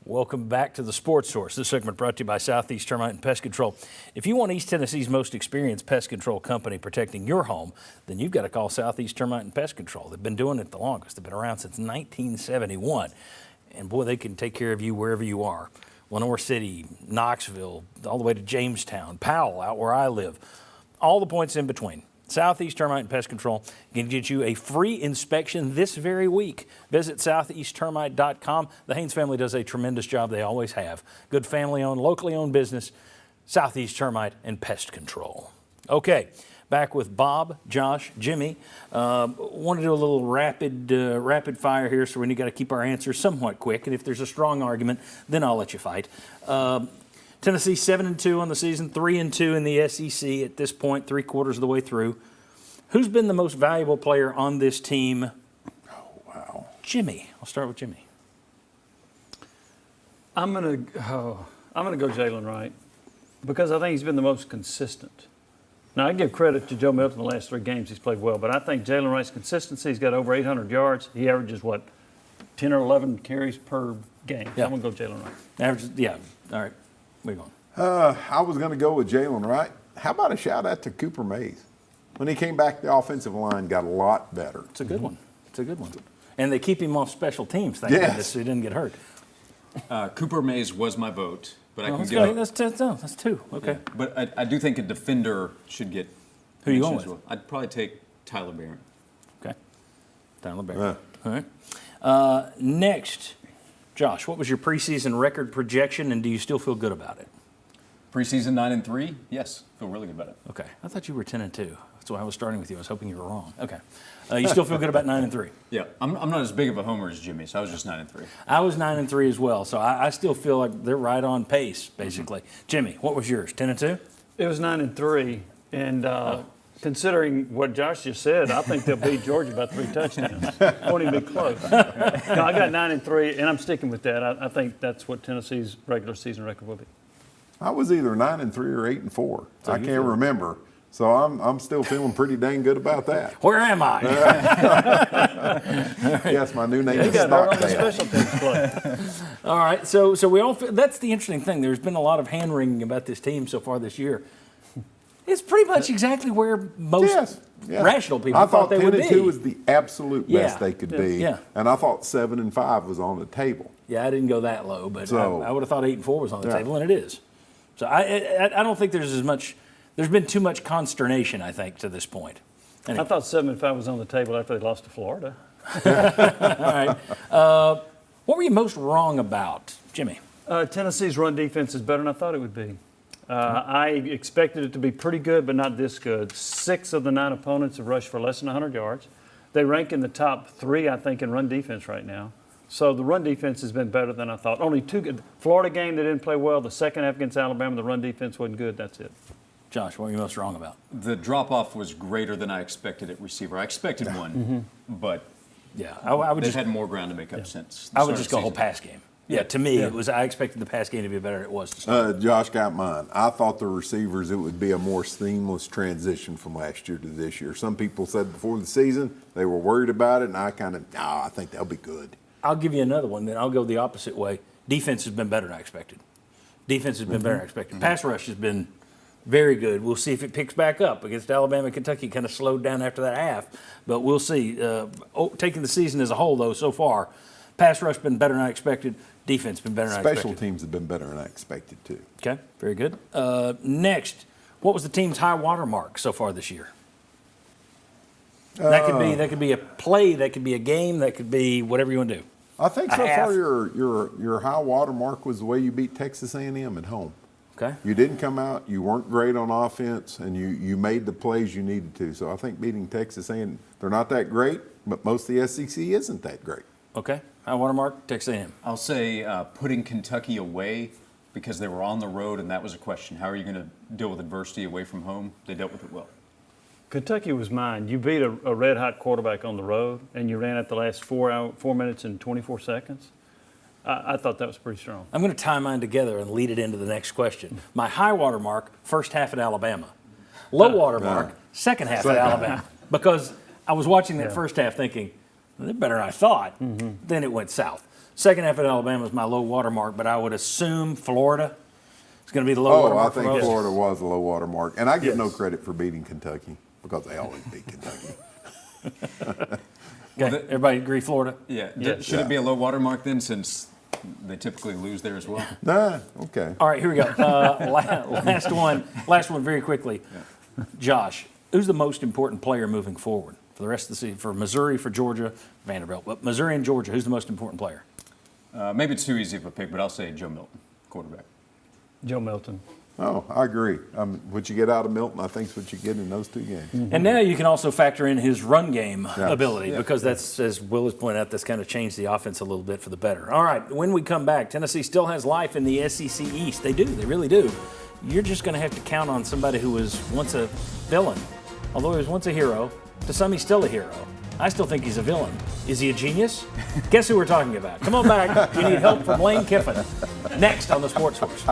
Welcome back to the Sports Source. This segment brought to you by Southeast Termite and Pest Control. If you want East Tennessee's most experienced pest control company protecting your home, then you've got to call Southeast Termite and Pest Control. They've been doing it the longest. They've been around since 1971. And boy, they can take care of you wherever you are. Lenore City, Knoxville, all the way to Jamestown, Powell, out where I live. All the points in between. Southeast Termite and Pest Control can get you a free inspection this very week. Visit southeasttermite.com. The Haynes family does a tremendous job. They always have. Good family-owned, locally owned business, Southeast Termite and Pest Control. Okay, back with Bob, Josh, Jimmy. Want to do a little rapid fire here, so we got to keep our answers somewhat quick. And if there's a strong argument, then I'll let you fight. Tennessee 7-2 on the season, 3-2 in the SEC at this point, 3/4 of the way through. Who's been the most valuable player on this team? Oh, wow. Jimmy. I'll start with Jimmy. I'm gonna go Jalen Wright because I think he's been the most consistent. Now, I give credit to Joe Milton the last 3 games he's played well, but I think Jalen Wright's consistency, he's got over 800 yards. He averages, 10 or 11 carries per game. Yeah. I'm going to go Jalen Wright. Averages, yeah. All right. Where you going? I was going to go with Jalen Wright. How about a shout out to Cooper Mays? When he came back, the offensive line got a lot better. It's a good one. It's a good one. And they keep him off special teams, thank goodness, so he didn't get hurt. Cooper Mays was my vote, but I can That's go. that's 2. Okay. Yeah, but I do think a defender should get. Who you mention going as with? well. I'd probably take Tyler Barron. Okay. Tyler Barron. All right. Next, Josh, what was your preseason record projection, and do you still feel good about it? Preseason 9-3. Yes, feel really good about it. Okay. I thought you were 10-2. That's why I was starting with you. I was hoping you were wrong. Okay. You still feel good about 9-3? Yeah, I'm not as big of a homer as Jimmy, so I was just 9-3. I was 9-3 as well, so I still feel like they're right on pace, basically. Jimmy, what was yours? 10-2? It was 9-3, and considering what Josh just said, I think they'll beat Georgia by 3 touchdowns. Won't even be close. No, I got 9-3, and I'm sticking with that. I think that's what Tennessee's regular season record will be. I was either 9-3 or 8-4. I can't remember. So I'm still feeling pretty dang good about that. Where am I? Yes, my new name You is got hurt on the Stockdale. special teams play. All right, so we all that's the interesting thing. There's been a lot of hand-wringing about this team so far this year. It's pretty much exactly where most rational people thought they would be. 10-2 was the absolute best they could be. Yeah. And I thought 7-5 was on the table. Yeah, I didn't go that low, but So- I would have thought 8-4 was on the table, and it is. So I don't think there's as much. There's been too much consternation, I think, to this point. Anyway. I thought 7-5 was on the table after they lost to Florida. All right. What were you most wrong about, Jimmy? Tennessee's run defense is better than I thought it would be. I expected it to be pretty good, but not this good. 6 of the 9 opponents have rushed for less than 100 yards. They rank in the top 3, I think, in run defense right now. So the run defense has been better than I thought. Only 2 good. Florida game, they didn't play well. The second half against Alabama, the run defense wasn't good. That's it. Josh, what were you most wrong about? The drop-off was greater than I expected at receiver. I expected one, but Yeah, I would they've just had more ground to make up since the I would start just of go the whole season. pass game. Yeah, to me, it was. I expected the pass game to be better than it was to start. Josh got mine. I thought the receivers, it would be a more seamless transition from last year to this year. Some people said before the season they were worried about it, and I I think they'll be good. I'll give you another one, then I'll go the opposite way. Defense has been better than I expected. Defense has been better than I expected. Pass rush has been very good. We'll see if it picks back up against Alabama and Kentucky. Kind of slowed down after that half, but we'll see. Taking the season as a whole, though, so far, pass rush been better than I expected. Defense been better than I expected. Special teams have been better than I expected, too. Okay, very good. Next, what was the team's high water mark so far this year? That could be a play, that could be a game, that could be whatever you want to do. I think so A half. far your high water mark was the way you beat Texas A&M at home. Okay. You didn't come out, you weren't great on offense, and you made the plays you needed to. So I think beating Texas A&M, they're not that great, but most of the SEC isn't that great. Okay. High water mark, Texas A&M. I'll say putting Kentucky away because they were on the road, and that was a question. How are you going to deal with adversity away from home? They dealt with it well. Kentucky was mine. You beat a red-hot quarterback on the road, and you ran at the last 4 minutes and 24 seconds. I thought that was pretty strong. I'm going to tie mine together and lead it into the next question. My high water mark, first half at Alabama. Low water mark, second half at Alabama. Because I was watching that first half thinking, they're better than I thought. Then it went south. Second half at Alabama is my low water mark, but I would assume Florida is going to be the low water Oh, I mark for think most. Florida was a low water mark. And I get no Yes. credit for beating Kentucky because they always beat Kentucky. Okay, everybody agree Florida? Yeah. Yes. Should it be a low water mark then, since they typically lose there as well? Nah, okay. All right, here we go. Last one very quickly. Josh, who's the most important player moving forward for the rest of the season? For Missouri, for Georgia, Vanderbilt. But Missouri and Georgia, who's the most important player? Maybe it's too easy of a pick, but I'll say Joe Milton, quarterback. Joe Milton. Oh, I agree. What you get out of Milton, I think, is what you get in those two games. And now you can also factor in his run game ability Yeah. because that's, as Will has pointed out, that's kind of changed the offense a little bit for the better. All right, when we come back, Tennessee still has life in the SEC East. They do, they really do. You're just going to have to count on somebody who was once a villain, although he was once a hero. To some, he's still a hero. I still think he's a villain. Is he a genius? Guess who we're talking about. Come on back. You need help from Lane Kiffin. Next on the Sports Horse.